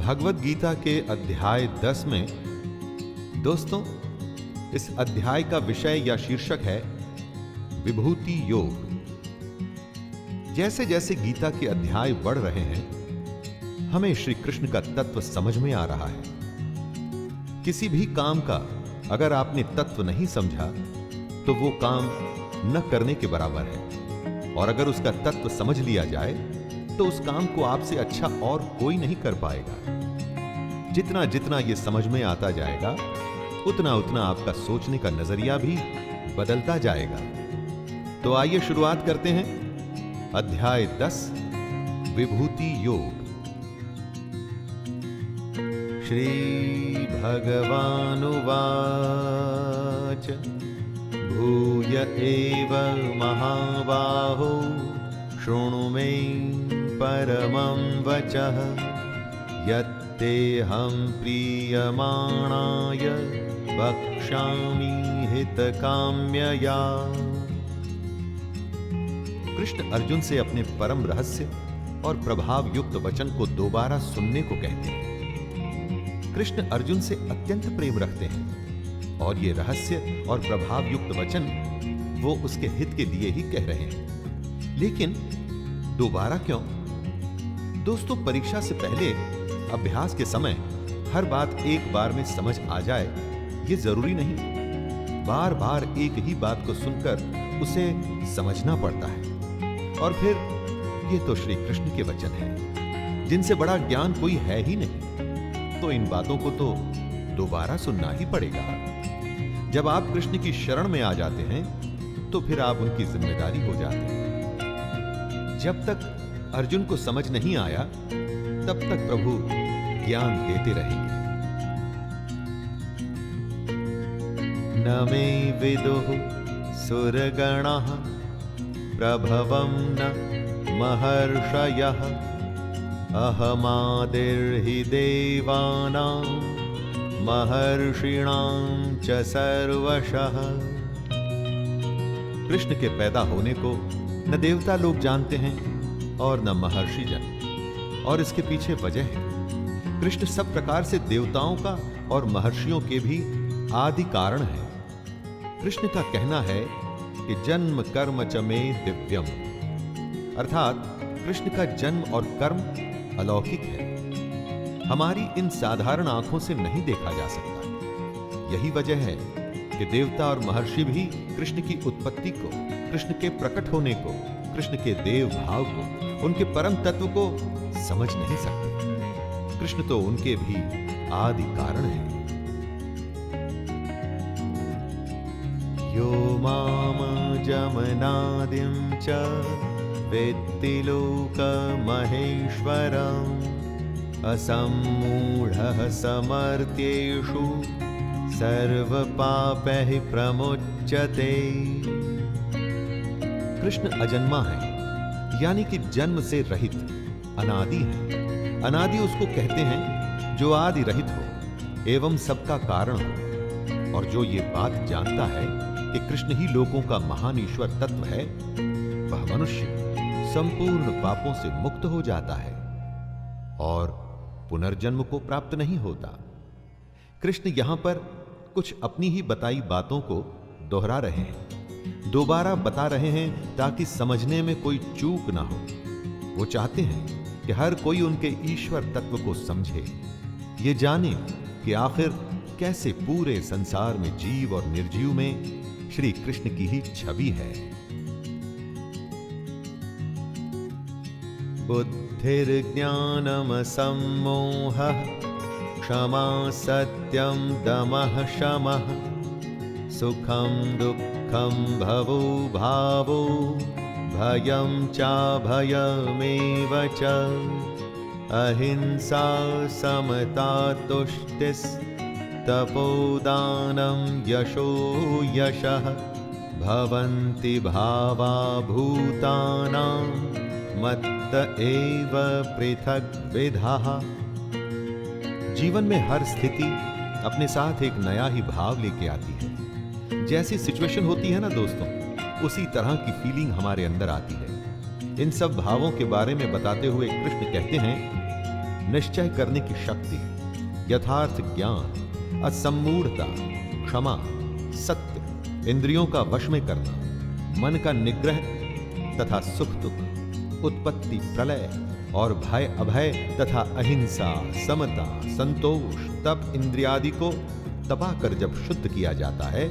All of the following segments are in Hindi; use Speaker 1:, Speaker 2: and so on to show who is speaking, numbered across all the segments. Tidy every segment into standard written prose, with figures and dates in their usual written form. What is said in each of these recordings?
Speaker 1: भगवत गीता के अध्याय 10 में दोस्तों, इस अध्याय का विषय या शीर्षक है विभूति योग। जैसे जैसे गीता के अध्याय बढ़ रहे हैं, हमें श्री कृष्ण का तत्व समझ में आ रहा है। किसी भी काम का अगर आपने तत्व नहीं समझा तो वो काम न करने के बराबर है, और अगर उसका तत्व समझ लिया जाए तो उस काम को आपसे अच्छा और कोई नहीं कर पाएगा। जितना जितना ये समझ में आता जाएगा, उतना उतना आपका सोचने का नजरिया भी बदलता जाएगा। तो आइए शुरुआत करते हैं अध्याय 10 विभूति योग। श्री भगवानुवाच भूय एव महाबाहो शृणु मे परमं वचः यत्तेऽहं प्रीयमाणाय वक्ष्यामि हितकाम्यया। कृष्ण अर्जुन से अपने परम रहस्य और प्रभाव युक्त वचन को दोबारा सुनने को कहते हैं। कृष्ण अर्जुन से अत्यंत प्रेम रखते हैं और ये रहस्य और प्रभाव युक्त वचन वो उसके हित के लिए ही कह रहे हैं। लेकिन दोबारा क्यों? दोस्तों, परीक्षा से पहले अभ्यास के समय हर बात एक बार में समझ आ जाए ये जरूरी नहीं। बार बार एक ही बात को सुनकर उसे समझना पड़ता है। और फिर ये तो श्री कृष्ण के वचन है जिनसे बड़ा ज्ञान कोई है ही नहीं, तो इन बातों को तो दोबारा सुनना ही पड़ेगा। जब आप कृष्ण की शरण में आ जाते हैं तो फिर आप उनकी जिम्मेदारी हो जाते हैं। जब तक अर्जुन को समझ नहीं आया तब तक प्रभु ज्ञान देते रहेंगे। न मे विदुः सुरगणाः प्रभवं न महर्षयः अहमादिर्हि देवानां महर्षिणां च सर्वशः। कृष्ण के पैदा होने को न देवता लोग जानते हैं और न महर्षि जन, और इसके पीछे वजह है कृष्ण सब प्रकार से देवताओं का और महर्षियों के भी आदि कारण है। कृष्ण का कहना है कि जन्म कर्म च मे दिव्यम, अर्थात कृष्ण का जन्म और कर्म अलौकिक है, हमारी इन साधारण आंखों से नहीं देखा जा सकता। यही वजह है कि देवता और महर्षि भी कृष्ण की उत्पत्ति को, कृष्ण के प्रकट होने को, कृष्ण के देव भाव को, उनके परम तत्व को समझ नहीं सकते। कृष्ण तो उनके भी आदि कारण हैं। यो माम जमनादिं च वेत्ति लोक महेश्वरम् असम्मूढ़ः समर्थ्येषु सर्वपापैः प्रमुच्यते। कृष्ण अजन्मा है, यानी कि जन्म से रहित, अनादि है। अनादि उसको कहते हैं जो आदि रहित हो एवं सबका कारण हो, और जो ये बात जानता है कि कृष्ण ही लोगों का महान ईश्वर तत्व है, वह मनुष्य संपूर्ण पापों से मुक्त हो जाता है और पुनर्जन्म को प्राप्त नहीं होता। कृष्ण यहां पर कुछ अपनी ही बताई बातों को दोहरा रहे हैं, दोबारा बता रहे हैं ताकि समझने में कोई चूक ना हो। वो चाहते हैं कि हर कोई उनके ईश्वर तत्व को समझे, ये जाने कि आखिर कैसे पूरे संसार में जीव और निर्जीव में श्री कृष्ण की ही छवि है। बुद्धिर्ज्ञानम सम्मोहः क्षमा सत्यम दमः शमः सुखम दुःखम भवो भावो भयं चाभयमेव च अहिंसा समता तुष्टिस् तपोदानं यशो यशः भवन्ति भावा भूतानां मत्त एव पृथक् विधाः। जीवन में हर स्थिति अपने साथ एक नया ही भाव लेके आती है। जैसी सिचुएशन होती है ना दोस्तों, उसी तरह की फीलिंग हमारे अंदर आती है। इन सब भावों के बारे में बताते हुए कृष्ण कहते हैं निश्चय करने की शक्ति, यथार्थ ज्ञान, असम्मूढ़ता, क्षमा, सत्य, इंद्रियों का वश में करना, मन का निग्रह तथा सुख दुख, उत्पत्ति प्रलय और भय अभय तथा अहिंसा, समता, संतोष, तप इंद्रियादि को तपाकर जब शुद्ध किया जाता है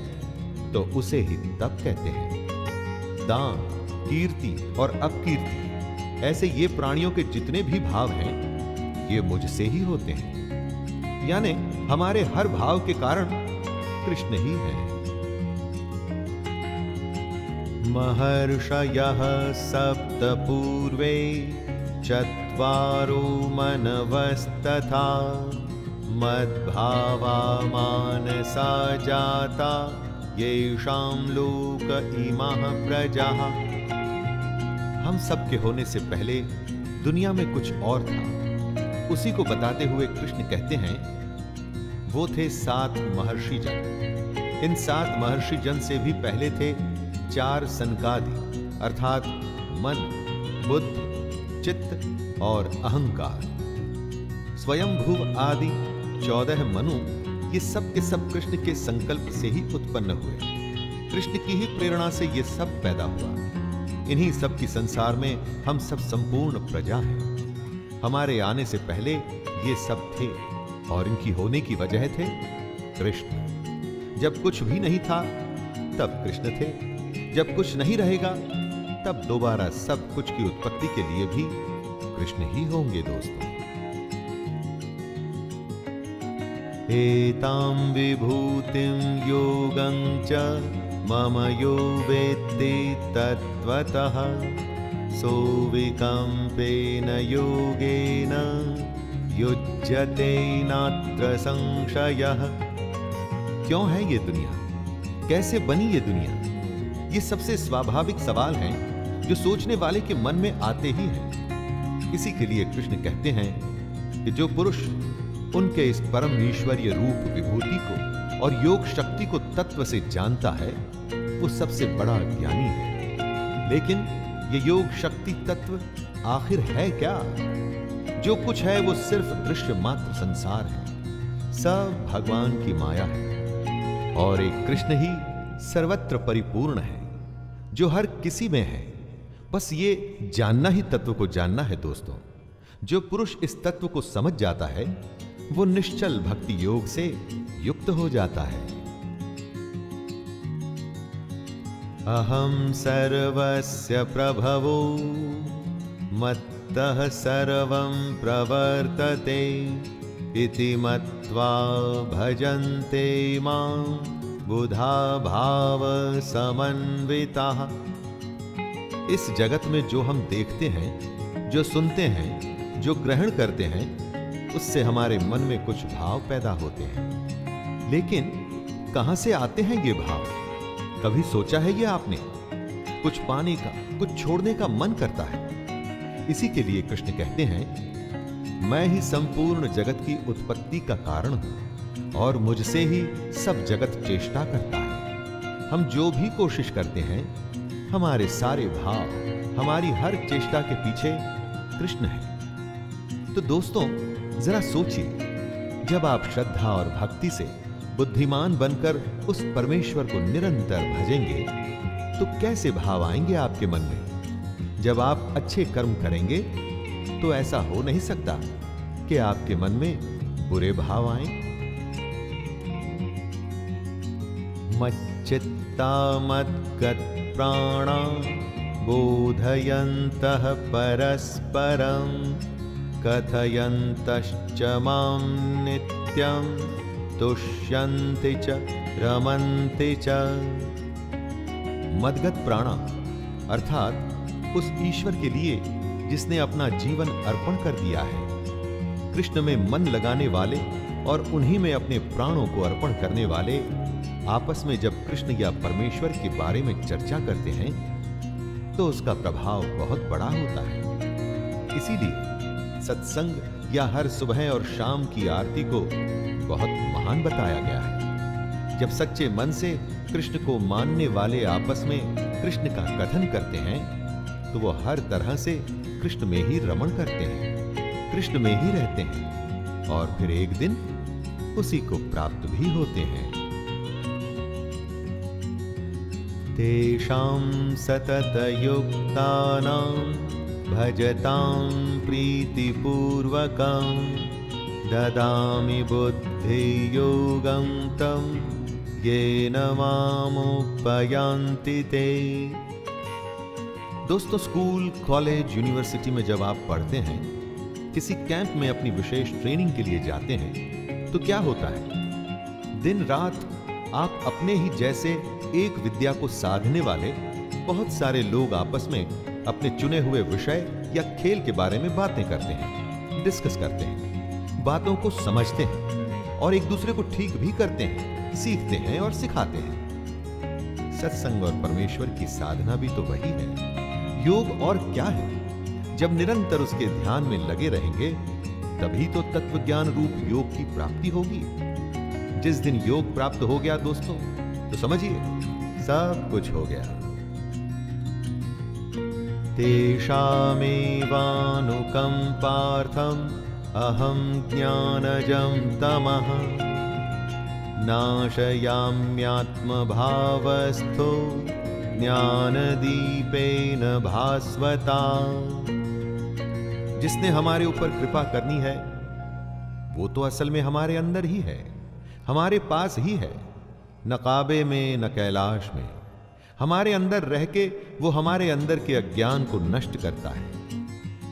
Speaker 1: तो उसे ही तप कहते हैं। दान, कीर्ति और अपकीर्ति, ऐसे ये प्राणियों के जितने भी भाव हैं ये मुझसे ही होते हैं, यानी हमारे हर भाव के कारण कृष्ण ही है। महर्षयः सप्त पूर्वे चत्वारो मनवस्तथा मद्भावा मानसा जाता येषां लोक इमाः प्रजाः। हम सब के होने से पहले दुनिया में कुछ और था, उसी को बताते हुए कृष्ण कहते हैं वो थे 7 महर्षि जन। इन 7 महर्षि जन से भी पहले थे 4 सनकादि, अर्थात मन, बुद्धि, चित्त और अहंकार। स्वयंभुव आदि 14 मनु, ये सब के सब कृष्ण के संकल्प से ही उत्पन्न हुए। कृष्ण की ही प्रेरणा से ये सब पैदा हुआ। इन्हीं सब की संसार में हम सब संपूर्ण प्रजा हैं। हमारे आने से पहले ये सब थे और इनकी होने की वजह थे कृष्ण। जब कुछ भी नहीं था तब कृष्ण थे, जब कुछ नहीं रहेगा तब दोबारा सब कुछ की उत्पत्ति के लिए भी कृष्ण ही होंगे। दोस्तों, एतां विभूतिं योगं च मम यो वेत्ति तत्त्वतः सोऽविकम्पेन योगेन युज्यते नात्र संशयः। क्यों है ये दुनिया, कैसे बनी ये दुनिया, ये सबसे स्वाभाविक सवाल हैं जो सोचने वाले के मन में आते ही हैं। इसी के लिए कृष्ण कहते हैं कि जो पुरुष उनके इस परम ईश्वरीय रूप विभूति को और योग शक्ति को तत्व से जानता है वो सबसे बड़ा ज्ञानी है। लेकिन ये योग शक्ति तत्व आखिर है क्या? जो कुछ है वो सिर्फ दृश्य मात्र संसार है, सब भगवान की माया है और एक कृष्ण ही सर्वत्र परिपूर्ण है जो हर किसी में है। बस ये जानना ही तत्व को जानना है। दोस्तों, जो पुरुष इस तत्व को समझ जाता है वो निश्चल भक्ति योग से युक्त हो जाता है। अहम सर्वस्य प्रभवो मत्तः सर्वं प्रवर्तते इति मत्वा भजन्ते मां बुधा भाव समन्विताः। इस जगत में जो हम देखते हैं, जो सुनते हैं, जो ग्रहण करते हैं, उससे हमारे मन में कुछ भाव पैदा होते हैं। लेकिन कहां से आते हैं ये भाव? कभी सोचा है ये आपने? कुछ पाने का, कुछ छोड़ने का मन करता है। इसी के लिए कृष्ण कहते हैं मैं ही संपूर्ण जगत की उत्पत्ति का कारण हूं और मुझसे ही सब जगत चेष्टा करता है। हम जो भी कोशिश करते हैं, हमारे सारे भाव, हमारी हर चेष्टा के पीछे कृष्ण है। तो दोस्तों, जरा सोचिए, जब आप श्रद्धा और भक्ति से बुद्धिमान बनकर उस परमेश्वर को निरंतर भजेंगे तो कैसे भाव आएंगे आपके मन में? जब आप अच्छे कर्म करेंगे तो ऐसा हो नहीं सकता कि आपके मन में बुरे भाव आएं। मच्चित्ता मद्गत प्राणा बोधयन्तः परस्परं कथयन्तश्च मां नित्यं तुष्यन्ति च रमन्ति च। मदगत प्राणा अर्थात उस ईश्वर के लिए जिसने अपना जीवन अर्पण कर दिया है। कृष्ण में मन लगाने वाले और उन्हीं में अपने प्राणों को अर्पण करने वाले आपस में जब कृष्ण या परमेश्वर के बारे में चर्चा करते हैं तो उसका प्रभाव बहुत बड़ा होता है। इसीलिए सत्संग या हर सुबह और शाम की आरती को बहुत महान बताया गया है। जब सच्चे मन से कृष्ण को मानने वाले आपस में कृष्ण का कथन करते हैं तो वो हर तरह से कृष्ण में ही रमण करते हैं, कृष्ण में ही रहते हैं और फिर एक दिन उसी को प्राप्त भी होते हैं। तेषां सततयुक्तानां भजतां प्रीतिपूर्वकं ददामि बुद्धियोगं तं येन मामुपयान्ति ते। दोस्तों, स्कूल, कॉलेज, यूनिवर्सिटी में जब आप पढ़ते हैं, किसी कैंप में अपनी विशेष ट्रेनिंग के लिए जाते हैं, तो क्या होता है? दिन रात आप अपने ही जैसे एक विद्या को साधने वाले बहुत सारे लोग आपस में अपने चुने हुए विषय या खेल के बारे में बातें करते हैं, डिस्कस करते हैं, बातों को समझते हैं और एक दूसरे को ठीक भी करते हैं, सीखते हैं और सिखाते हैं। सत्संग और परमेश्वर की साधना भी तो वही है। योग और क्या है? जब निरंतर उसके ध्यान में लगे रहेंगे, तभी तो तत्व ज्ञान रूप योग की प्राप्ति होगी। जिस दिन योग प्राप्त हो गया दोस्तों, तो समझिए सब कुछ हो गया। तेषामेवानुकंपार्थम् अहं ज्ञानजं तमः नाशयाम्यात्मभावस्थो ज्ञानदीपेन भास्वता। जिसने हमारे ऊपर कृपा करनी है, वो तो असल में हमारे अंदर ही है, हमारे पास ही है, न काबे में न कैलाश में। हमारे अंदर रह के वो हमारे अंदर के अज्ञान को नष्ट करता है।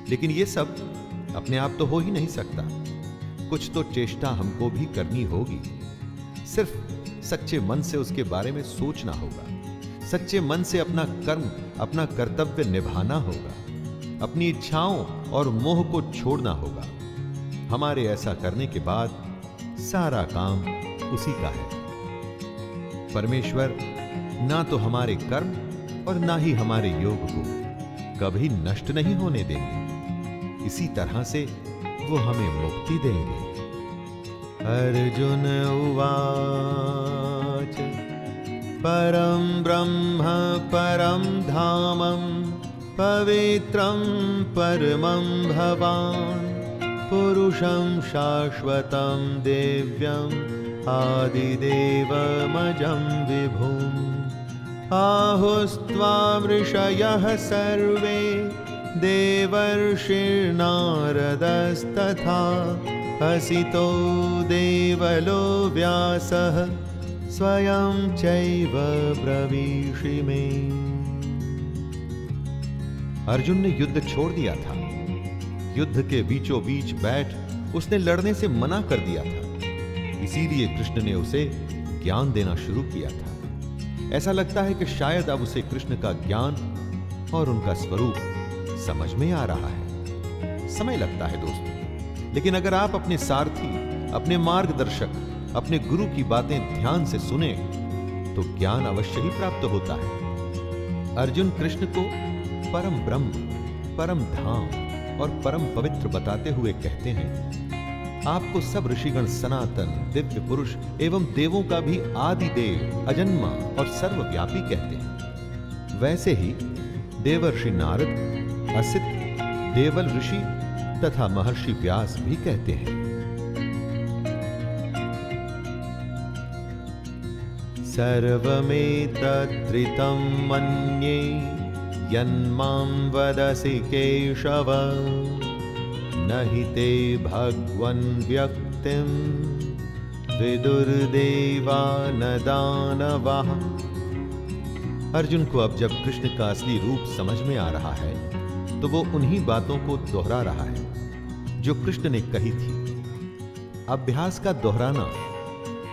Speaker 1: लेकिन ये सब अपने आप तो हो ही नहीं सकता, कुछ तो चेष्टा हमको भी करनी होगी। सिर्फ सच्चे मन से उसके बारे में सोचना होगा, सच्चे मन से अपना कर्म, अपना कर्तव्य निभाना होगा, अपनी इच्छाओं और मोह को छोड़ना होगा। हमारे ऐसा करने के बाद सारा काम उसी का है। परमेश्वर ना तो हमारे कर्म और ना ही हमारे योग को कभी नष्ट नहीं होने देंगे। इसी तरह से वो हमें मुक्ति देंगे। अर्जुन उवाच परम ब्रह्म परम धामं पवित्रं परमं भवान् पुरुषं शाश्वतं दिव्यम् आदिदेवमजं विभुम् आहुस्त्वामृषयः सर्वे देवर्षिर्नारदस्तथा हसितो देवलो व्यासः स्वयं चैव ब्रवीषि मे। अर्जुन ने युद्ध छोड़ दिया था। युद्ध के बीचों बीच बैठ उसने लड़ने से मना कर दिया था। इसीलिए कृष्ण ने उसे ज्ञान देना शुरू किया था। ऐसा लगता है कि शायद अब उसे कृष्ण का ज्ञान और उनका स्वरूप समझ में आ रहा है। समय लगता है दोस्तों, लेकिन अगर आप अपने सारथी, अपने मार्गदर्शक, अपने गुरु की बातें ध्यान से सुने तो ज्ञान अवश्य ही प्राप्त होता है। अर्जुन कृष्ण को परम ब्रह्म, परम धाम और परम पवित्र बताते हुए कहते हैं, आपको सब ऋषिगण सनातन, दिव्य पुरुष एवं देवों का भी आदि देव, अजन्मा और सर्वव्यापी कहते हैं। वैसे ही देवर्षि नारद, असित, देवल ऋषि तथा महर्षि व्यास भी कहते हैं। सर्वमेतद्धृतं मन्ये यन्मां वदसि केशव न हि ते भगवन् व्यक्तिं विदुर्देवा न दानवः। अर्जुन को अब जब कृष्ण का असली रूप समझ में आ रहा है, तो वो उन्हीं बातों को दोहरा रहा है जो कृष्ण ने कही थी। अभ्यास का दोहराना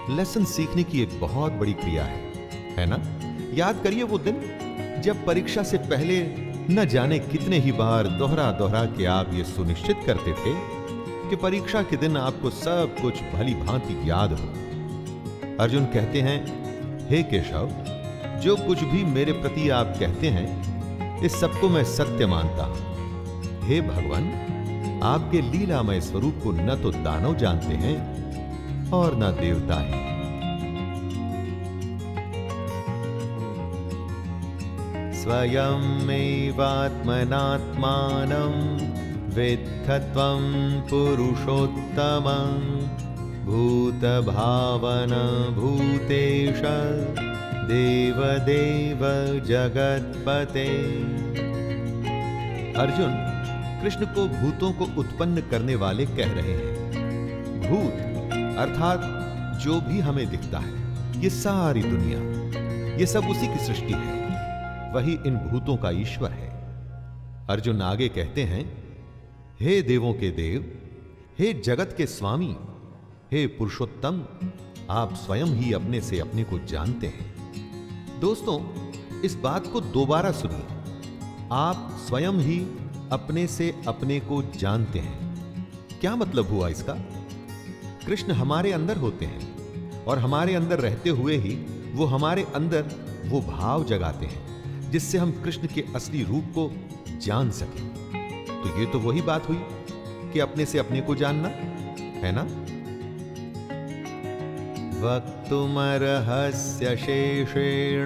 Speaker 1: लेसन सीखने की एक बहुत बड़ी क्रिया है ना? याद करिए वो दिन जब परीक्षा से पहले न जाने कितने ही बार दोहरा दोहरा के आप ये सुनिश्चित करते थे कि परीक्षा के दिन आपको सब कुछ भली भांति याद हो। अर्जुन कहते हैं, हे केशव, जो कुछ भी मेरे प्रति आप कहते हैं, इस सबको मैं सत्य मानता हूं। हे भगवान, आपके लीलामय स्वरूप को न तो दानव जानते हैं और न देवता ही। स्वयमेवात्मनात्मानं विद्ध त्वं पुरुषोत्तमं भूतभावन भूतेश देवदेव जगत्पते। अर्जुन कृष्ण को भूतों को उत्पन्न करने वाले कह रहे हैं। भूत अर्थात जो भी हमें दिखता है, ये सारी दुनिया, ये सब उसी की सृष्टि है, वही इन भूतों का ईश्वर है। अर्जुन आगे कहते हैं, हे देवों के देव, हे जगत के स्वामी, हे पुरुषोत्तम, आप स्वयं ही अपने से अपने को जानते हैं। दोस्तों, इस बात को दोबारा सुनिए। आप स्वयं ही अपने से अपने को जानते हैं। क्या मतलब हुआ इसका? कृष्ण हमारे अंदर होते हैं और हमारे अंदर रहते हुए ही वो हमारे अंदर वो भाव जगाते हैं जिससे हम कृष्ण के असली रूप को जान सकें। तो ये तो वही बात हुई कि अपने से अपने को जानना, है ना? वक्तुमर्हस्य शेषेण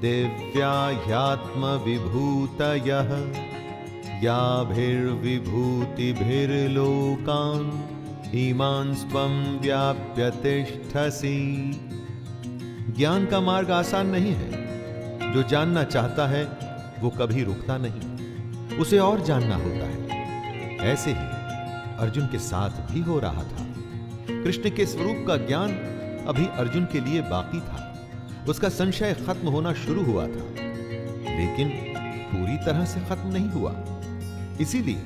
Speaker 1: दिव्या ह्यात्म विभूतयः याभिर्विभूतिभिर्लोकान् ईमान् स्वं व्याप्य तिष्ठसि। ज्ञान का मार्ग आसान नहीं है। जो जानना चाहता है वो कभी रुकता नहीं, उसे और जानना होता है। ऐसे ही अर्जुन के साथ भी हो रहा था। कृष्ण के स्वरूप का ज्ञान अभी अर्जुन के लिए बाकी था। उसका संशय खत्म होना शुरू हुआ था, लेकिन पूरी तरह से खत्म नहीं हुआ। इसीलिए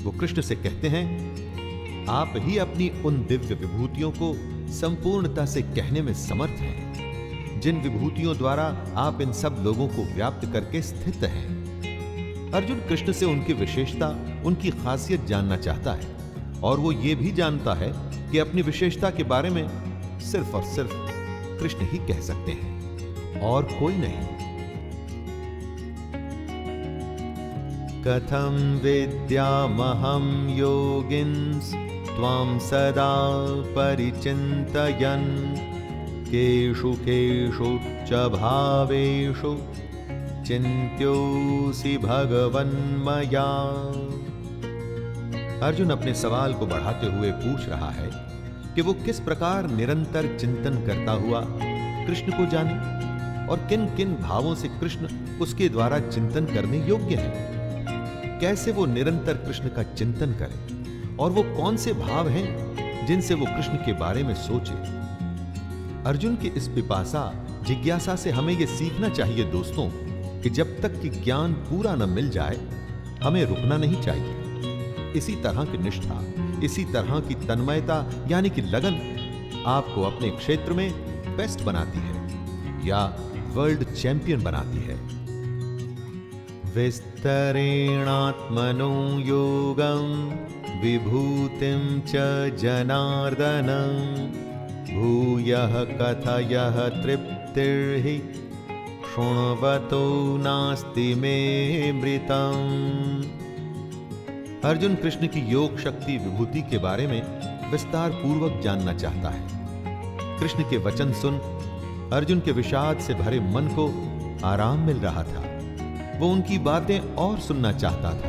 Speaker 1: वो कृष्ण से कहते हैं, आप ही अपनी उन दिव्य विभूतियों को संपूर्णता से कहने में समर्थ हैं, जिन विभूतियों द्वारा आप इन सब लोगों को व्याप्त करके स्थित हैं। अर्जुन कृष्ण से उनकी विशेषता, उनकी खासियत जानना चाहता है, और वो ये भी जानता है कि अपनी विशेषता के बारे में सिर्फ और सिर्फ कृष्ण ही कह सकते हैं, और कोई नहीं। कथं विद्यामहं योगिन्स त्वां सदा परिचिन्तयन् केषु केषु च भावेषु चिन्त्योऽसि भगवन्मया। अर्जुन अपने सवाल को बढ़ाते हुए पूछ रहा है कि वो किस प्रकार निरंतर चिंतन करता हुआ कृष्ण को जाने, और किन किन भावों से कृष्ण उसके द्वारा चिंतन करने योग्य है। कैसे वो निरंतर कृष्ण का चिंतन करे, और वो कौन से भाव हैं जिनसे वो कृष्ण के बारे में सोचे। अर्जुन की इस पिपासा, जिज्ञासा से हमें यह सीखना चाहिए दोस्तों कि जब तक कि ज्ञान पूरा न मिल जाए, हमें रुकना नहीं चाहिए। इसी तरह की निष्ठा, इसी तरह की तन्मयता यानी कि लगन आपको अपने क्षेत्र में बेस्ट बनाती है या वर्ल्ड चैंपियन बनाती है। विस्तरेणात्मनो योगं विभूतिं च जनार्दन भूयः कथयः तृप्तिर्हि शृण्वतो नास्ति मे मृतम्। अर्जुन कृष्ण की योग शक्ति विभूति के बारे में विस्तार पूर्वक जानना चाहता है। कृष्ण के वचन सुन अर्जुन के विषाद से भरे मन को आराम मिल रहा था। वो उनकी बातें और सुनना चाहता था।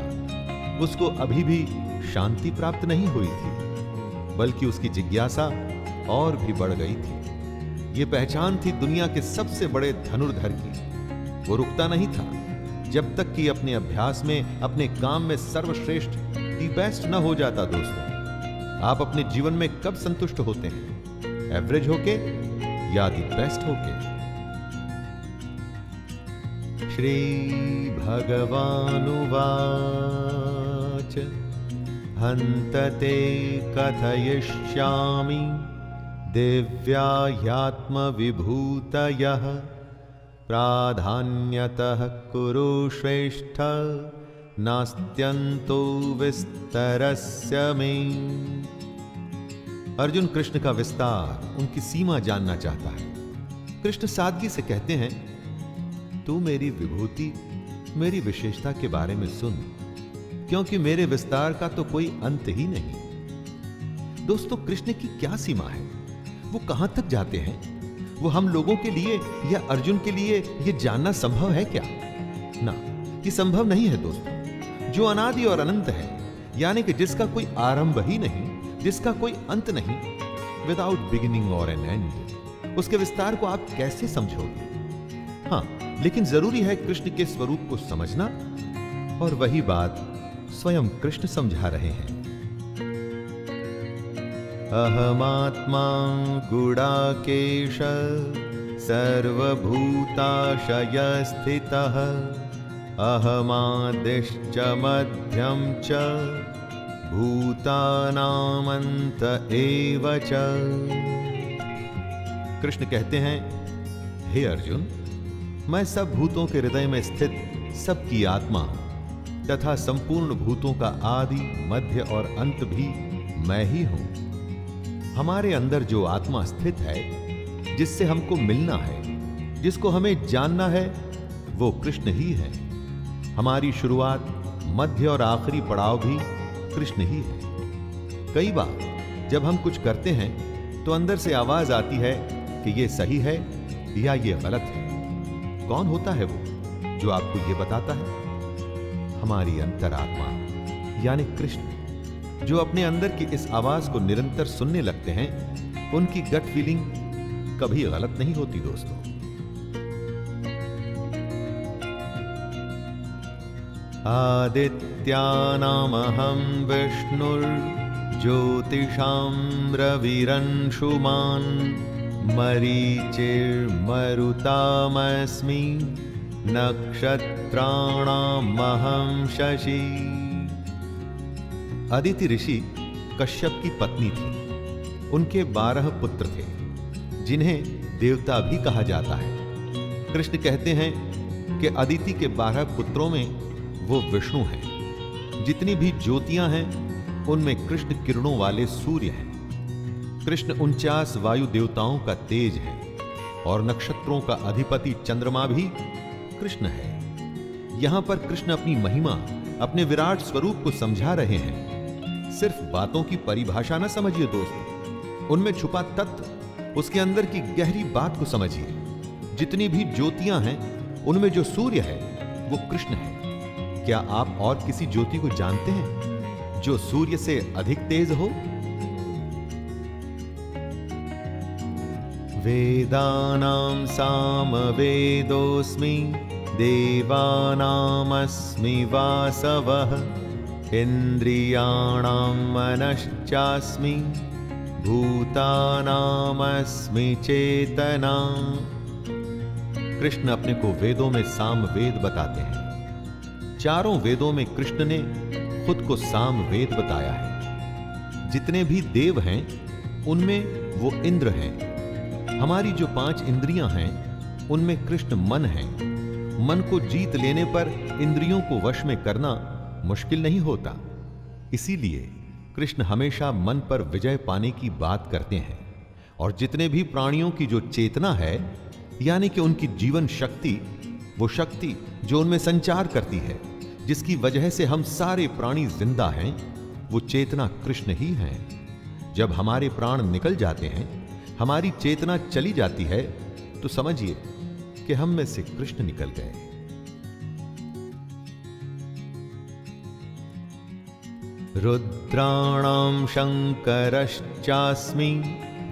Speaker 1: उसको अभी भी शांति प्राप्त नहीं हुई थी, बल्कि उसकी जिज्ञासा और भी बढ़ गई थी। ये पहचान थी दुनिया के सबसे बड़े धनुर्धर की। वो रुकता नहीं था जब तक कि अपने अभ्यास में, अपने काम में सर्वश्रेष्ठ, दी बेस्ट न हो जाता। दोस्तों, आप अपने जीवन में कब संतुष्ट होते हैं? एवरेज होके या दी बेस्ट होके? श्री भगवानुवाच हन्तते कथयिष्यामि दिव्या ह्यात्म विभूतयः प्राधान्यतः कुरु श्रेष्ठ नास्त्यन्तो विस्तरस्य मे। अर्जुन कृष्ण का विस्तार, उनकी सीमा जानना चाहता है। कृष्ण सादगी से कहते हैं, तू मेरी विभूति, मेरी विशेषता के बारे में सुन, क्योंकि मेरे विस्तार का तो कोई अंत ही नहीं। दोस्तों, कृष्ण की क्या सीमा है? वो कहां तक जाते हैं? वो हम लोगों के लिए या अर्जुन के लिए ये जानना संभव है क्या? ना, ये संभव नहीं है दोस्तों। जो अनादि और अनंत है, यानी कि जिसका कोई आरंभ ही नहीं, जिसका कोई अंत नहीं, विदाउट बिगिनिंग और एन एंड, उसके विस्तार को आप कैसे समझोगे? हां, लेकिन जरूरी है कृष्ण के स्वरूप को समझना, और वही बात स्वयं कृष्ण समझा रहे हैं। अहमात्मा गुडाकेश सर्वभूताशय स्थितः अहमादिश्च मध्यम च भूतानामंत एव च। कृष्ण कहते हैं, हे अर्जुन, मैं सब भूतों के हृदय में स्थित सबकी आत्मा तथा संपूर्ण भूतों का आदि, मध्य और अंत भी मैं ही हूं। हमारे अंदर जो आत्मा स्थित है, जिससे हमको मिलना है, जिसको हमें जानना है, वो कृष्ण ही है। हमारी शुरुआत, मध्य और आखिरी पड़ाव भी कृष्ण ही है। कई बार जब हम कुछ करते हैं तो अंदर से आवाज आती है कि ये सही है या ये गलत है। कौन होता है वो जो आपको ये बताता है? हमारी अंतरात्मा यानी कृष्ण, जो अपने अंदर की इस आवाज को निरंतर सुनने लगते हैं। उनकी गट फीलिंग कभी गलत नहीं होती दोस्तों। आदित्यानामहं विष्णुर्ज्योतिषां रविरंशुमान् मरीचिर्मरुतामस्मि नक्षत्राणामहं शशि। अदिति ऋषि कश्यप की पत्नी थी। उनके 12 पुत्र थे, जिन्हें देवता भी कहा जाता है। कृष्ण कहते हैं कि अदिति के 12 पुत्रों में वो विष्णु हैं। जितनी भी ज्योतियां हैं, उनमें कृष्ण किरणों वाले सूर्य हैं। कृष्ण 49 वायु देवताओं का तेज है, और नक्षत्रों का अधिपति चंद्रमा भी कृष्ण है। यहां पर कृष्ण अपनी महिमा, अपने विराट स्वरूप को समझा रहे हैं। सिर्फ बातों की परिभाषा न समझिए दोस्तों, उनमें छुपा तत्व, उसके अंदर की गहरी बात को समझिए। जितनी भी ज्योतियां हैं, उनमें जो सूर्य है वो कृष्ण है। क्या आप और किसी ज्योति को जानते हैं जो सूर्य से अधिक तेज हो? वेदानां सामवेदोऽस्मि देवानामस्मि वासवः इंद्रियाणां मनश्चास्मि भूतानामस्मि चेतना। कृष्ण अपने को वेदों में सामवेद बताते हैं। चारों वेदों में कृष्ण ने खुद को सामवेद बताया है। जितने भी देव हैं, उनमें वो इंद्र हैं। हमारी जो 5 इंद्रियां हैं, उनमें कृष्ण मन है। मन को जीत लेने पर इंद्रियों को वश में करना मुश्किल नहीं होता। इसीलिए कृष्ण हमेशा मन पर विजय पाने की बात करते हैं। और जितने भी प्राणियों की जो चेतना है, यानी कि उनकी जीवन शक्ति, वो शक्ति जो उनमें संचार करती है, जिसकी वजह से हम सारे प्राणी जिंदा हैं, वो चेतना कृष्ण ही है। जब हमारे प्राण निकल जाते हैं, हमारी चेतना चली जाती है, तो समझिए कि हम में से कृष्ण निकल गए। रुद्राणां शंकरश्चास्मि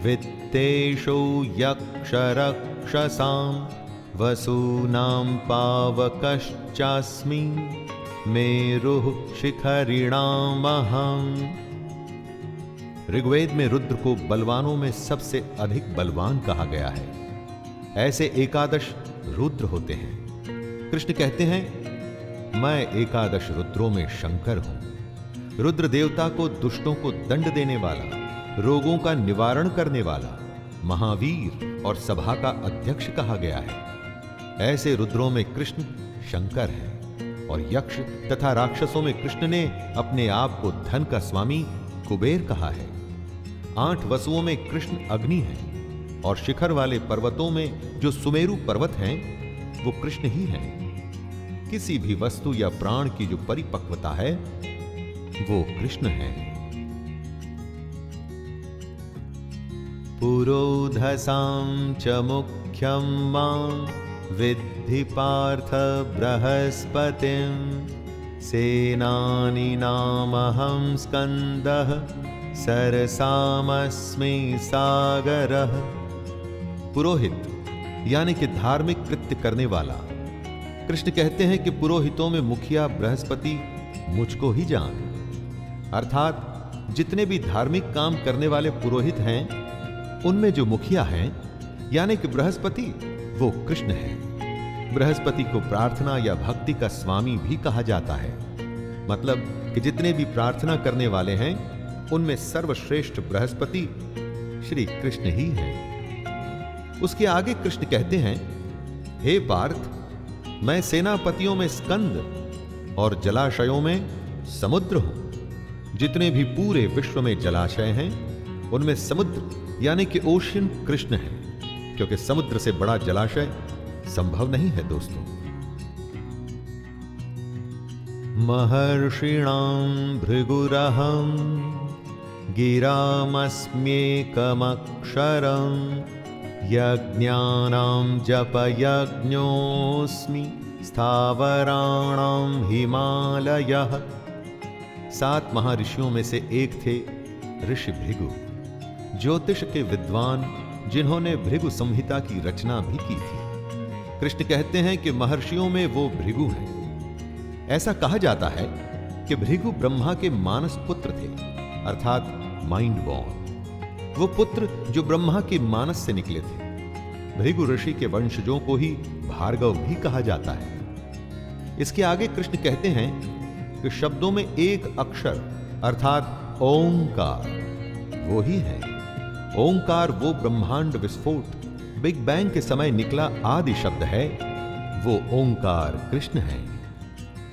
Speaker 1: वित्तेषु यक्षरक्षसां वसूनां पावकश्चास्मि मेरुः शिखरिणामहम्। ऋग्वेद में रुद्र को बलवानों में सबसे अधिक बलवान कहा गया है। ऐसे 11 रुद्र होते हैं। कृष्ण कहते हैं, मैं 11 रुद्रों में शंकर हूं। रुद्र देवता को दुष्टों को दंड देने वाला, रोगों का निवारण करने वाला, महावीर और सभा का अध्यक्ष कहा गया है। ऐसे रुद्रों में कृष्ण शंकर है। और यक्ष तथा राक्षसों में कृष्ण ने अपने आप को धन का स्वामी कुबेर कहा है। 8 वसुओं में कृष्ण अग्नि है। और शिखर वाले पर्वतों में जो सुमेरु पर्वत हैं, वो कृष्ण ही हैं। किसी भी वस्तु या प्राण की जो परिपक्वता है, वो कृष्ण है। पुरोधसां च मुख्यं मां विद्धि पार्थ बृहस्पतिं सेनानी नामहं स्कंदः सरसामस्मि सागरः। पुरोहित यानी कि धार्मिक कृत्य करने वाला। कृष्ण कहते हैं कि पुरोहितों में मुखिया बृहस्पति मुझको ही जान, अर्थात जितने भी धार्मिक काम करने वाले पुरोहित हैं उनमें जो मुखिया हैं यानी कि बृहस्पति, वो कृष्ण है। बृहस्पति को प्रार्थना या भक्ति का स्वामी भी कहा जाता है, मतलब कि जितने भी प्रार्थना करने वाले हैं उनमें सर्वश्रेष्ठ बृहस्पति श्री कृष्ण ही हैं। उसके आगे कृष्ण कहते हैं, हे पार्थ, मैं सेनापतियों में स्कंद और जलाशयों में समुद्र हूं। जितने भी पूरे विश्व में जलाशय हैं उनमें समुद्र यानी कि ओशियन कृष्ण है, क्योंकि समुद्र से बड़ा जलाशय संभव नहीं है दोस्तों। महर्षिणां भृगुरहं गिरामस्म्येकमक्षरं यज्ञानां जपयज्ञोऽस्मि स्थावराणां हिमालयः। 7 महर्षियों में से एक थे ऋषि भृगु, ज्योतिष के विद्वान, जिन्होंने भृगु संहिता की रचना भी की थी। कृष्ण कहते हैं कि महर्षियों में वो भृगु हैं। ऐसा कहा जाता है कि भृगु ब्रह्मा के मानस पुत्र थे, अर्थात माइंड बॉर्न। वो पुत्र जो ब्रह्मा के मानस से निकले थे। भृगु ऋषि के वंशजों को ही भार्गव भी कहा जाता है। इसके आगे कृष्ण कहते हैं कि शब्दों में एक अक्षर अर्थात ओंकार वो ही है। ओंकार वो ब्रह्मांड विस्फोट, बिग बैंग के समय निकला आदि शब्द है। वो ओंकार कृष्ण है।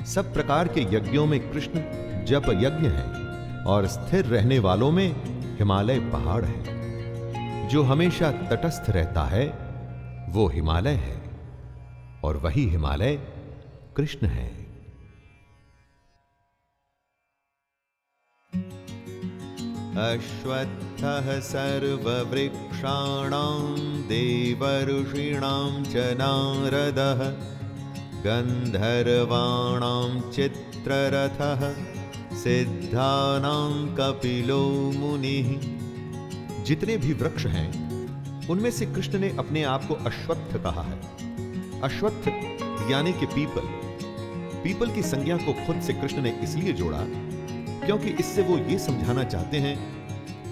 Speaker 1: सब प्रकार के यज्ञों में कृष्ण जप यज्ञ है और स्थिर रहने वालों में हिमालय पहाड़ है। जो हमेशा तटस्थ रहता है वो हिमालय है और वही हिमालय कृष्ण है। अश्वत्थः सर्ववृक्षाणां देवर्षीणां च नारदः गन्धर्वाणां चित्ररथः सिद्धानां कपिलो मुनिः। जितने भी वृक्ष हैं उनमें से कृष्ण ने अपने आप को अश्वत्थ कहा है। अश्वत्थ यानी कि पीपल। पीपल की संज्ञा को खुद से कृष्ण ने इसलिए जोड़ा क्योंकि इससे वो ये समझाना चाहते हैं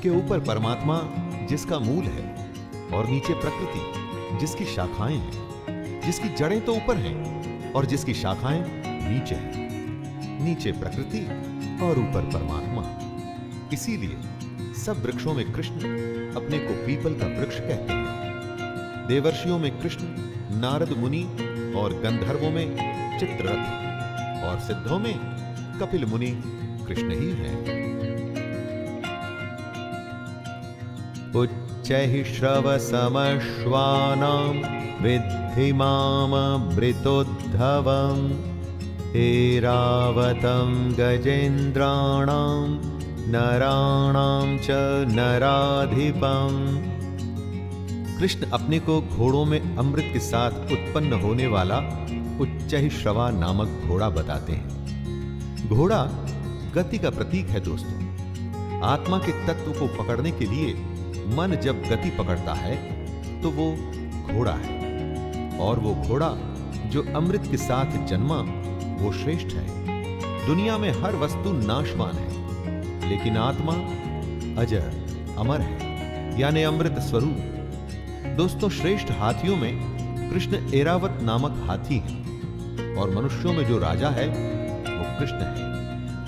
Speaker 1: कि ऊपर परमात्मा जिसका मूल है और नीचे प्रकृति जिसकी शाखाएं हैं, जिसकी जड़ें तो ऊपर हैं और जिसकी शाखाएं नीचे हैं। नीचे प्रकृति और ऊपर परमात्मा। इसीलिए सब वृक्षों में कृष्ण अपने को पीपल का वृक्ष कहते हैं। देवर्षियों में कृष्ण, नारद मुनि और गंधर्वों में चित्ररथ और सिद्धों में कपिल मुनि कृष्ण ही है। उच्चैः श्रवसमश्वानां विद्धि माममृतोद्धवम् ऐरावतं गजेन्द्राणां नराणां च नराधिपम्। कृष्ण अपने को घोड़ों में अमृत के साथ उत्पन्न होने वाला उच्चैः श्रवा नामक घोड़ा बताते हैं। घोड़ा गति का प्रतीक है दोस्तों। आत्मा के तत्व को पकड़ने के लिए मन जब गति पकड़ता है तो वो घोड़ा है, और वो घोड़ा जो अमृत के साथ जन्मा वो श्रेष्ठ है। दुनिया में हर वस्तु नाशवान है, लेकिन आत्मा अजर अमर है, यानी अमृत स्वरूप। दोस्तों, श्रेष्ठ हाथियों में कृष्ण ऐरावत नामक हाथी है, और मनुष्यों में जो राजा है वो कृष्ण है।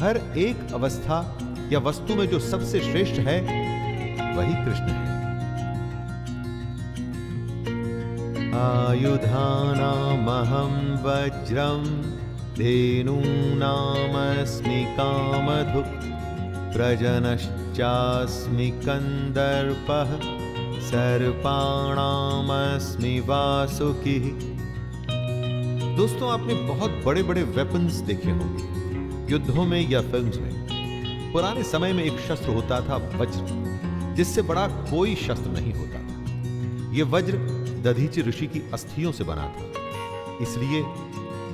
Speaker 1: हर एक अवस्था या वस्तु में जो सबसे श्रेष्ठ है वही कृष्ण है। आयुधानामहं वज्रं धेनूनामस्मि कामधुक् प्रजनश्चास्मि कंदर्पः सर्पाणामस्मि वासुकिः। दोस्तों, आपने बहुत बड़े बड़े वेपन्स देखे होंगे युद्धों में या फिल्म्स में। पुराने समय में एक शस्त्र होता था वज्र, जिससे बड़ा कोई शस्त्र नहीं होता था। यह वज्र दधीचि ऋषि की अस्थियों से बना था, इसलिए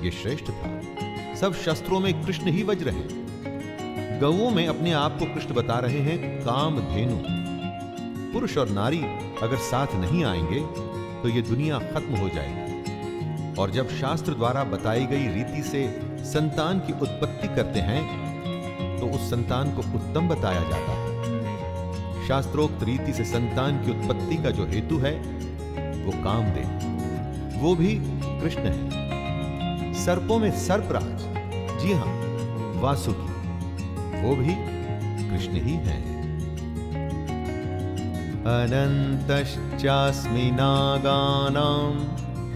Speaker 1: यह श्रेष्ठ था। सब शस्त्रों में कृष्ण ही वज्र है। गौओं में अपने आप को कृष्ण बता रहे हैं कामधेनु। पुरुष और नारी अगर साथ नहीं आएंगे तो ये दुनिया खत्म हो जाएगी। और जब शास्त्र द्वारा बताई गई रीति से संतान की उत्पत्ति करते हैं तो उस संतान को उत्तम बताया जाता है। शास्त्रोक्त रीति से संतान की उत्पत्ति का जो हेतु है वो कामदेव, वो भी कृष्ण है। सर्पों में सर्पराज, जी हां वासुकी, वो भी कृष्ण ही है। अनंतश्चास्मि नागानां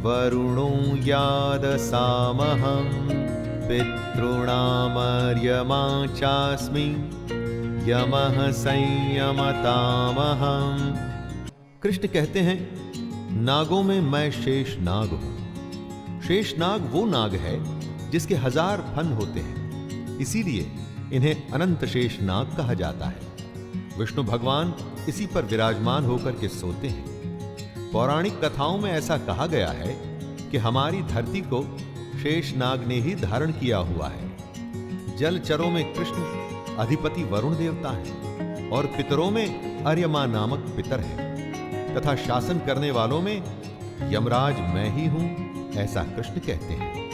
Speaker 1: वरुणो यादसामहं पितॄणामर्यमा चास्मि यमः संयमतामहं। कृष्ण कहते हैं नागों में मैं शेष नाग हूं। शेष नाग वो नाग है जिसके 1000 फन होते हैं, इसीलिए इन्हें अनंत शेष नाग कहा जाता है। विष्णु भगवान इसी पर विराजमान होकर के सोते हैं। पौराणिक कथाओं में ऐसा कहा गया है कि हमारी धरती को शेष नाग ने ही धारण किया हुआ है। जलचरों में कृष्ण अधिपति वरुण देवता है और पितरों में अर्यमा नामक पितर है, तथा शासन करने वालों में यमराज मैं ही हूं, ऐसा कृष्ण कहते हैं।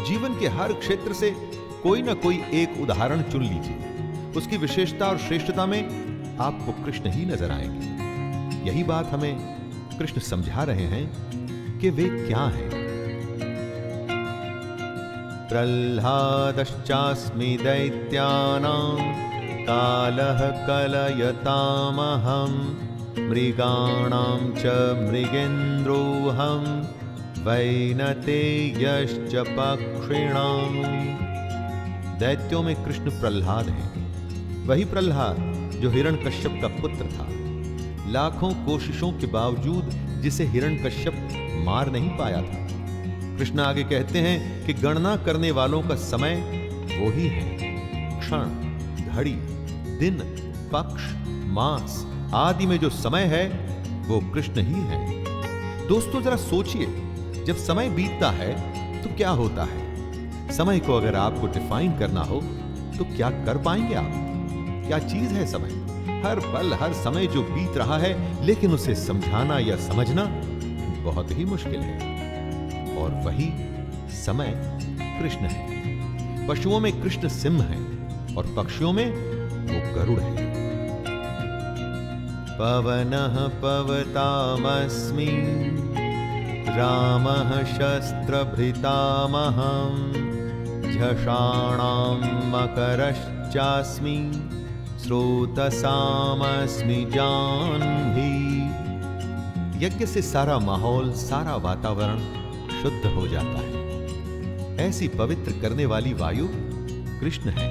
Speaker 1: जीवन के हर क्षेत्र से कोई ना कोई एक उदाहरण चुन लीजिए, उसकी विशेषता और श्रेष्ठता में आपको कृष्ण ही नजर आएंगे। यही बात हमें कृष्ण समझा रहे हैं कि वे क्या हैं। प्रह्लादश्चास्मि दैत्यानां कालः कलयतामहं मृगाणां च मृगेन्द्रोऽहं वैनतेयश्च पक्षिणां। दैत्यों में कृष्ण प्रह्लाद हैं। वही प्रह्लाद जो हिरण्यकश्यप का पुत्र था। लाखों कोशिशों के बावजूद जिसे हिरण्यकश्यप मार नहीं पाया था। कृष्ण आगे कहते हैं कि गणना करने वालों का समय वो ही है। क्षण, घड़ी, दिन, पक्ष, मास आदि में जो समय है वो कृष्ण ही है। दोस्तों जरा सोचिए, जब समय बीतता है तो क्या होता है? समय को अगर आपको डिफाइन करना हो तो क्या कर पाएंगे आप? क्या चीज है समय? हर पल हर समय जो बीत रहा है, लेकिन उसे समझाना या समझना बहुत ही मुश्किल है। और वही समय कृष्ण है। पशुओं में कृष्ण सिंह है और पक्षियों में वो गरुड़ है। पवनः पवतामस्मि रामः शस्त्रभृतामहं झषाणां मकरश्चास्मि स्रोतसामस्मि जाह्नवी। यज्ञ से सारा माहौल, सारा वातावरण शुद्ध हो जाता है। ऐसी पवित्र करने वाली वायु कृष्ण है।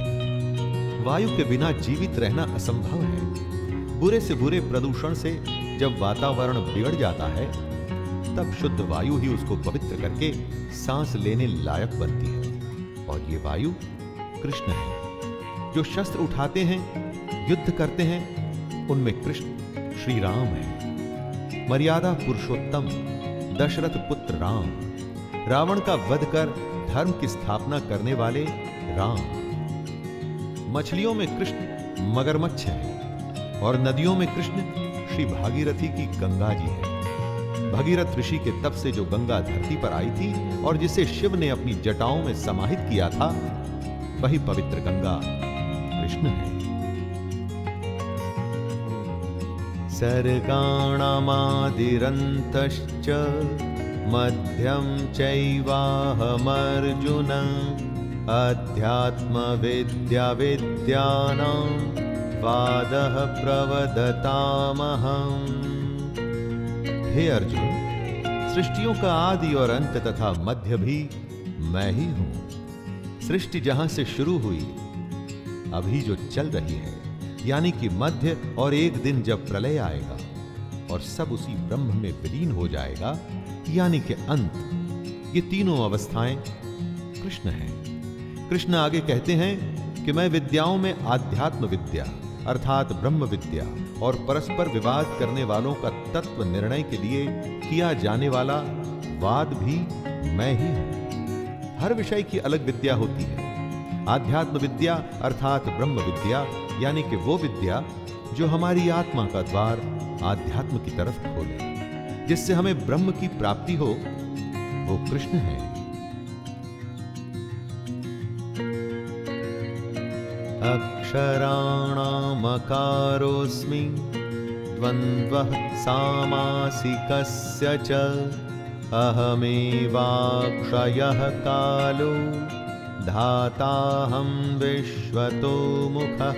Speaker 1: वायु के बिना जीवित रहना असंभव है। बुरे से बुरे प्रदूषण से जब वातावरण बिगड़ जाता है तब शुद्ध वायु ही उसको पवित्र करके सांस लेने लायक बनती है। और ये वायु कृष्ण है। जो शस्त्र उठाते हैं, युद्ध करते हैं, उनमें कृष्ण श्री राम है। मर्यादा पुरुषोत्तम दशरथ पुत्र राम, रावण का वध कर धर्म की स्थापना करने वाले राम। मछलियों में कृष्ण मगरमच्छ है और नदियों में कृष्ण श्री भागीरथी की गंगा जी है। भगीरथ ऋषि के तप से जो गंगा धरती पर आई थी और जिसे शिव ने अपनी जटाओं में समाहित किया था, वही पवित्र गंगा कृष्ण है। सर्गाणामादिरन्तश्च मध्यं चैवाहमर्जुन अध्यात्म विद्या विद्यानां वादः प्रवदतामहं। हे अर्जुन, सृष्टियों का आदि और अंत तथा मध्य भी मैं ही हूं। सृष्टि जहां से शुरू हुई, अभी जो चल रही है, यानी कि मध्य, और एक दिन जब प्रलय आएगा और सब उसी ब्रह्म में विलीन हो जाएगा, यानी कि अंत, ये तीनों अवस्थाएं कृष्ण हैं। कृष्ण आगे कहते हैं कि मैं विद्याओं में आध्यात्म विद्या अर्थात ब्रह्म विद्या और परस्पर विवाद करने वालों का तत्व निर्णय के लिए किया जाने वाला वाद भी मैं ही हूं। हर विषय की अलग विद्या होती है। आध्यात्म विद्या अर्थात ब्रह्म विद्या यानी कि वो विद्या जो हमारी आत्मा का द्वार आध्यात्म की तरफ खोले, जिससे हमें ब्रह्म की प्राप्ति हो, वो कृष्ण है। अक्षराणामकारोऽस्मि द्वन्द्वः सामासिकस्य च अहमेवाक्षयः कालो धाताहं विश्वतो मुखः।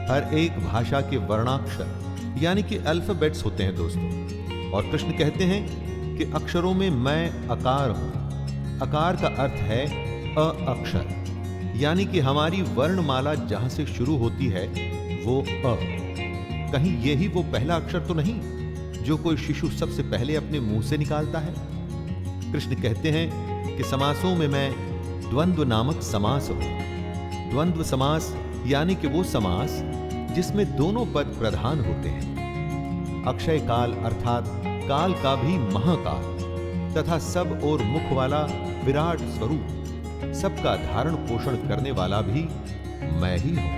Speaker 1: हर एक भाषा के वर्णाक्षर यानी कि अल्फाबेट्स होते हैं दोस्तों, और कृष्ण कहते हैं कि अक्षरों में मैं अकार हूं। अकार का अर्थ है अक्षर, यानी कि हमारी वर्णमाला जहां से शुरू होती है वो अ। कहीं यही वो पहला अक्षर तो नहीं जो कोई शिशु सबसे पहले अपने मुंह से निकालता है। कृष्ण कहते हैं कि समासों में मैं द्वंद्व नामक समास हूं। द्वंद्व समास यानी कि वो समास जिसमें दोनों पद प्रधान होते हैं। अक्षय काल अर्थात काल का भी महाकाल तथा सब और मुख वाला विराट स्वरूप, सबका धारण पोषण करने वाला भी मैं ही हूं।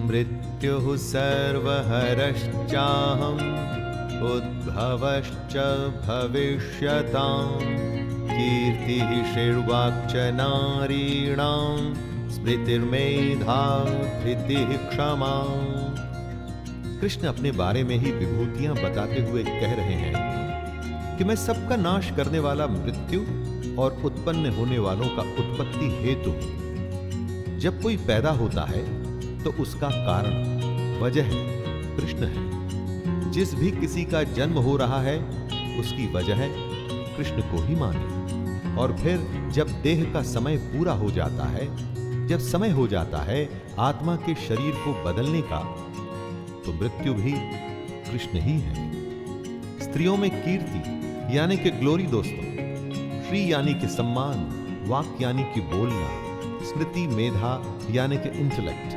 Speaker 1: मृत्युः सर्वहरश्चाहम् उद्भवश्च भविष्यताम् कीर्तिः षड्वाक्च नारीणां स्मृतिर्मेधा धृतिः क्षमा। कृष्ण अपने बारे में ही विभूतियां बताते हुए कह रहे हैं कि मैं सबका नाश करने वाला मृत्यु और उत्पन्न होने वालों का उत्पत्ति हेतु हूं। जब कोई पैदा होता है तो उसका कारण वजह कृष्ण है। जिस भी किसी का जन्म हो रहा है उसकी वजह कृष्ण को ही माने। और फिर जब देह का समय पूरा हो जाता है, जब समय हो जाता है आत्मा के शरीर को बदलने का, तो मृत्यु भी कृष्ण ही है। स्त्रियों में कीर्ति यानी कि ग्लोरी दोस्तों, श्री यानी कि सम्मान, वाक यानी कि बोलना, स्मृति मेधा यानी कि इंटेलेक्ट,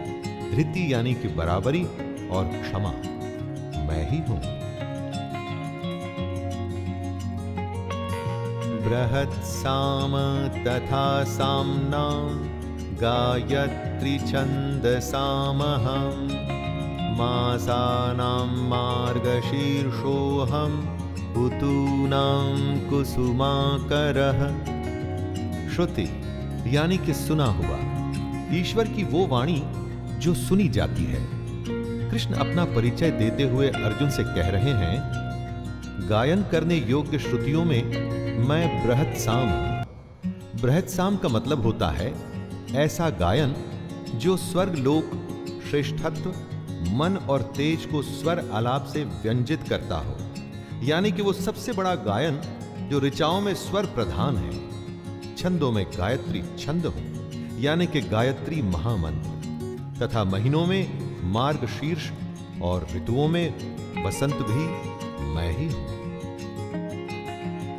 Speaker 1: धृति यानी कि बराबरी और क्षमा मैं ही हूं। बृहत् साम तथा साम्नां गायत्री छन्दसामहं मासानां मार्गशीर्षोऽहं ऋतूनां कुसुमाकरः। श्रुति यानी कि सुना हुआ, ईश्वर की वो वाणी जो सुनी जाती है। कृष्ण अपना परिचय देते हुए अर्जुन से कह रहे हैं, गायन करने योग्य श्रुतियों में मैं बृहत् साम हूं। बृहत् साम का मतलब होता है ऐसा गायन जो स्वर्ग लोक श्रेष्ठत्व, मन और तेज को स्वर आलाप से व्यंजित करता हो, यानी कि वो सबसे बड़ा गायन जो ऋचाओं में स्वर प्रधान है। छंदों में गायत्री छंद हो, यानी कि गायत्री महामंत्र, तथा महीनों में मार्गशीर्ष और ऋतुओं में बसंत भी मैं ही हूं।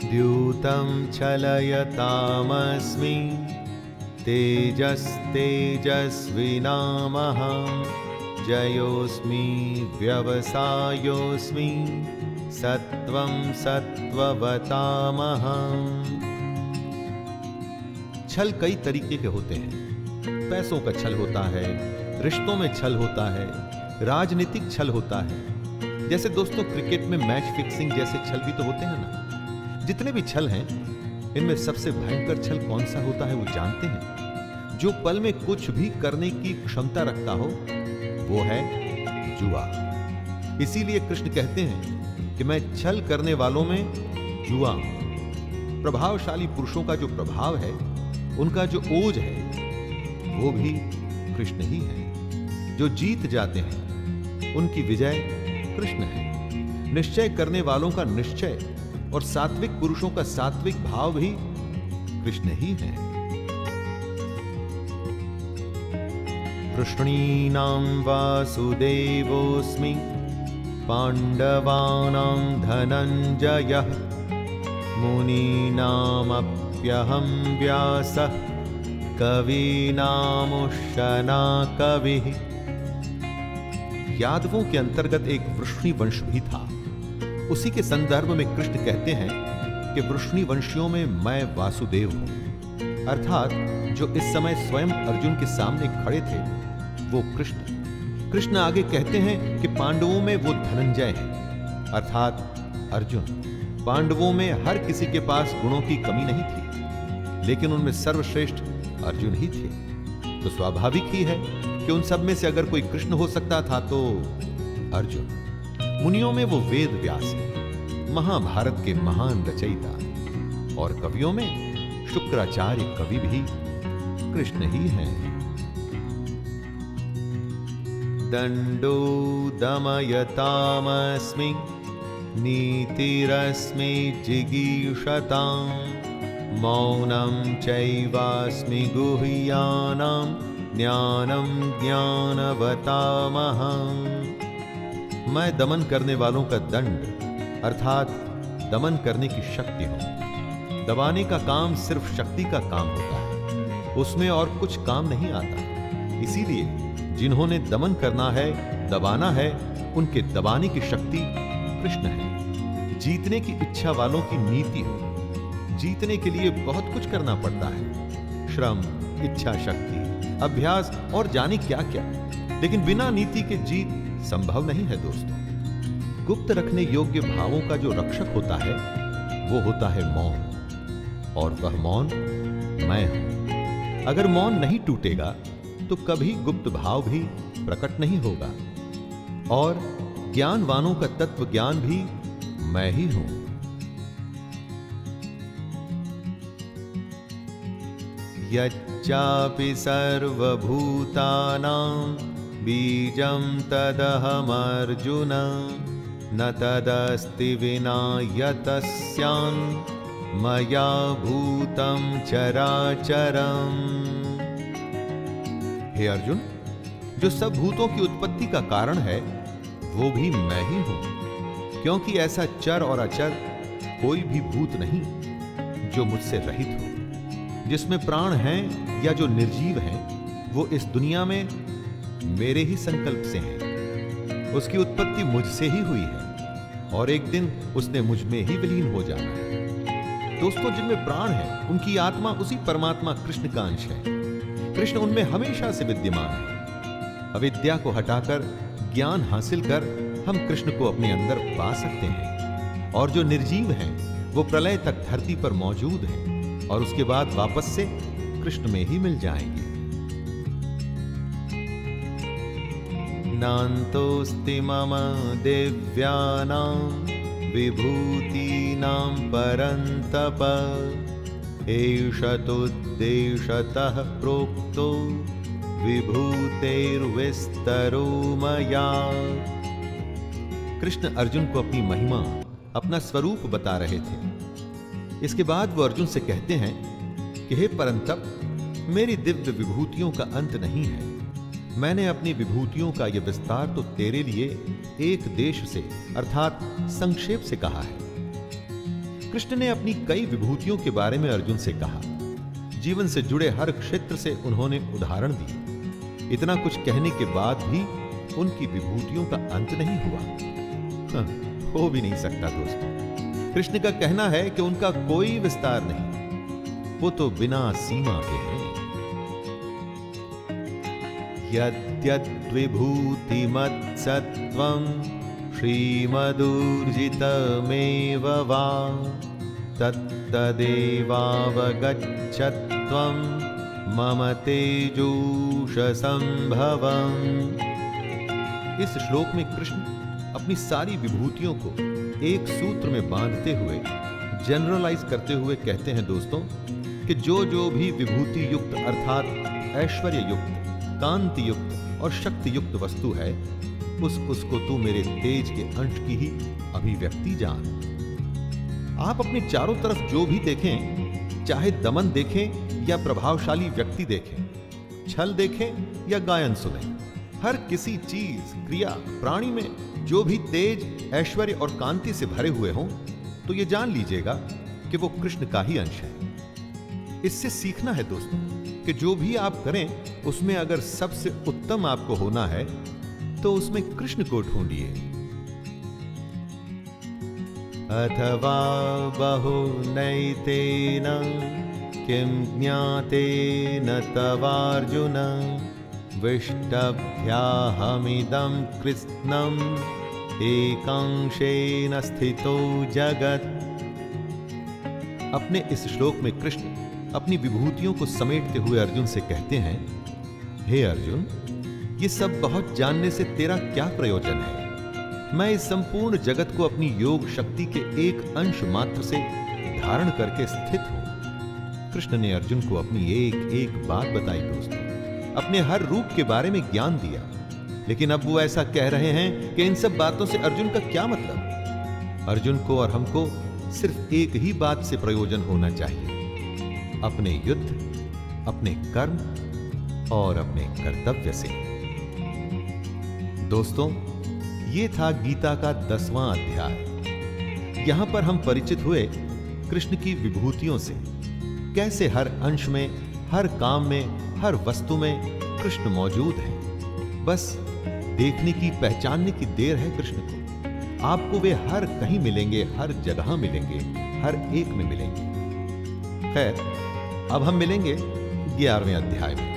Speaker 1: द्यूतं छलयतामस्मि तेजस्तेजस्विनामहं जयोस्मि व्यवसायोस्मि सत्वं सत्ववतामहं। छल कई तरीके के होते हैं। पैसों का छल होता है, रिश्तों में छल होता है, राजनीतिक छल होता है। जैसे दोस्तों क्रिकेट में मैच फिक्सिंग जैसे छल भी तो होते हैं ना। जितने भी छल हैं, इनमें सबसे भयंकर छल कौन सा होता है वो जानते हैं? जो पल में कुछ भी करने की क्षमता रखता हो, वो है जुआ। इसीलिए कृष्ण कहते हैं कि मैं छल करने वालों में जुआ हूं। प्रभावशाली पुरुषों का जो प्रभाव है, उनका जो ओज है, वो भी कृष्ण ही है। जो जीत जाते हैं उनकी विजय कृष्ण है। निश्चय करने वालों का निश्चय और सात्विक पुरुषों का सात्विक भाव भी कृष्ण ही है। कृष्णीनां वासुदेवोऽस्मि पाण्डवानां धनञ्जयः मुनीनामप्यहं व्यासः कवीनामुशना कविः। यादवों के अंतर्गत एक वृष्णि वंश भी था। उसी के संदर्भ में कृष्ण कहते हैं कि वृष्णिवंशियों में मैं वासुदेव हूं, अर्थात जो इस समय स्वयं अर्जुन के सामने खड़े थे वो कृष्ण। कृष्ण आगे कहते हैं कि पांडवों में वो धनंजय हैं, अर्थात अर्जुन। पांडवों में हर किसी के पास गुणों की कमी नहीं थी, लेकिन उनमें सर्वश्रेष्ठ अर्जुन ही थे। तो स्वाभाविक ही है कि उन सब में से अगर कोई कृष्ण हो सकता था तो अर्जुन। मुनियों में वो वेद व्यास है, महाभारत के महान रचयिता, और कवियों में शुक्राचार्य कवि भी कृष्ण ही हैं। दंडो दमयतामस्मि नीतिरस्मि जिगीषताम् मौनं चैवास्मि गुह्यानां ज्ञानं ज्ञानवतामहम्। मैं दमन करने वालों का दंड अर्थात दमन करने की शक्ति हूं। दबाने का काम सिर्फ शक्ति का काम होता है, उसमें और कुछ काम नहीं आता। इसीलिए जिन्होंने दमन करना है, दबाना है, उनके दबाने की शक्ति कृष्ण है। जीतने की इच्छा वालों की नीति हो। जीतने के लिए बहुत कुछ करना पड़ता है, श्रम, इच्छा शक्ति, अभ्यास और जाने क्या क्या, लेकिन बिना नीति के जीत संभव नहीं है दोस्तों। गुप्त रखने योग्य भावों का जो रक्षक होता है वो होता है मौन, और वह मौन मैं हूं। अगर मौन नहीं टूटेगा तो कभी गुप्त भाव भी प्रकट नहीं होगा, और ज्ञानवानों का तत्व ज्ञान भी मैं ही हूं। यच्चापि सर्वभूतानां बीजं तदहमर्जुन न तदस्ति विना यतस्यान् मया भूतं चराचरम्। हे अर्जुन, जो सब भूतों की उत्पत्ति का कारण है वो भी मैं ही हूं, क्योंकि ऐसा चर और अचर कोई भी भूत नहीं जो मुझसे रहित हो। जिसमें प्राण हैं या जो निर्जीव हैं वो इस दुनिया में मेरे ही संकल्प से हैं। उसकी उत्पत्ति मुझसे ही हुई है और एक दिन उसने मुझ में ही विलीन हो जाना है। दोस्तों, जिनमें प्राण है उनकी आत्मा उसी परमात्मा कृष्ण का अंश है। कृष्ण उनमें हमेशा से विद्यमान है। अविद्या को हटाकर ज्ञान हासिल कर हम कृष्ण को अपने अंदर पा सकते हैं, और जो निर्जीव हैं वो प्रलय तक धरती पर मौजूद हैं और उसके बाद वापस से कृष्ण में ही मिल जाएंगे। नान्तोऽस्ति मम दिव्यानां विभूतीनां परन्तप एष तुद्देशतः प्रोक्तो विभूतेर्विस्तरो मया। कृष्ण अर्जुन को अपनी महिमा, अपना स्वरूप बता रहे थे। इसके बाद वो अर्जुन से कहते हैं कि हे परंतप, मेरी दिव्य विभूतियों का अंत नहीं है। मैंने अपनी विभूतियों का यह विस्तार तो तेरे लिए एक देश से अर्थात संक्षेप से कहा है। कृष्ण ने अपनी कई विभूतियों के बारे में अर्जुन से कहा। जीवन से जुड़े हर क्षेत्र से उन्होंने उदाहरण दिए। इतना कुछ कहने के बाद भी उनकी विभूतियों का अंत नहीं हुआ। हो भी नहीं सकता दोस्तों। कृष्ण का कहना है कि उनका कोई विस्तार नहीं, वो तो बिना सीमा के हैं। यद्यद्विभूतिमत्सत्त्वं श्रीमदूर्जितमेव वा तत्तदेवावगच्छत्वं मम तेजोषसंभवम्। इस श्लोक में कृष्ण अपनी सारी विभूतियों को एक सूत्र में बांधते हुए, जनरलाइज करते हुए कहते हैं दोस्तों कि जो भी विभूति युक्त अर्थात ऐश्वर्य युक्त, कांति युक्त और शक्ति युक्त वस्तु है उसको तू मेरे तेज के अंश की ही अभिव्यक्ति जान। आप अपने चारों तरफ जो भी देखें, चाहे दमन देखें या प्रभावशाली व्यक्ति देखें, छल देखें या गायन सुनें, हर किसी चीज, क्रिया, प्राणी में जो भी तेज, ऐश्वर्य और कांति से भरे हुए हों तो ये जान लीजिएगा कि वो कृष्ण का ही अंश है। इससे सीखना है दोस्तों कि जो भी आप करें उसमें अगर सबसे उत्तम आपको होना है तो उसमें कृष्ण को ढूंढिए। अथवा बहुनैतेन किं ज्ञातेन तवार्जुन विष्टभ्याहमिदं कृत्स्नम् एकांशेन स्थितो जगत्। अपने इस श्लोक में कृष्ण अपनी विभूतियों को समेटते हुए अर्जुन से कहते हैं, हे अर्जुन, ये सब बहुत जानने से तेरा क्या प्रयोजन है? मैं इस संपूर्ण जगत को अपनी योग शक्ति के एक अंश मात्र से धारण करके स्थित हूं। कृष्ण ने अर्जुन को अपनी एक एक बात बताई दोस्तों, अपने हर रूप के बारे में ज्ञान दिया, लेकिन अब वो ऐसा कह रहे हैं कि इन सब बातों से अर्जुन का क्या मतलब? अर्जुन को और हमको सिर्फ एक ही बात से प्रयोजन होना चाहिए, अपने युद्ध, अपने कर्म और अपने कर्तव्य से। दोस्तों, ये था गीता का 10वां अध्याय। यहां पर हम परिचित हुए कृष्ण की विभूतियों से, कैसे हर अंश में, हर काम में, हर वस्तु में कृष्ण मौजूद है। बस देखने की, पहचानने की देर है कृष्ण को। आपको वे हर कहीं मिलेंगे, हर जगह मिलेंगे, हर एक में मिलेंगे। खैर, अब हम मिलेंगे 11वें अध्याय में।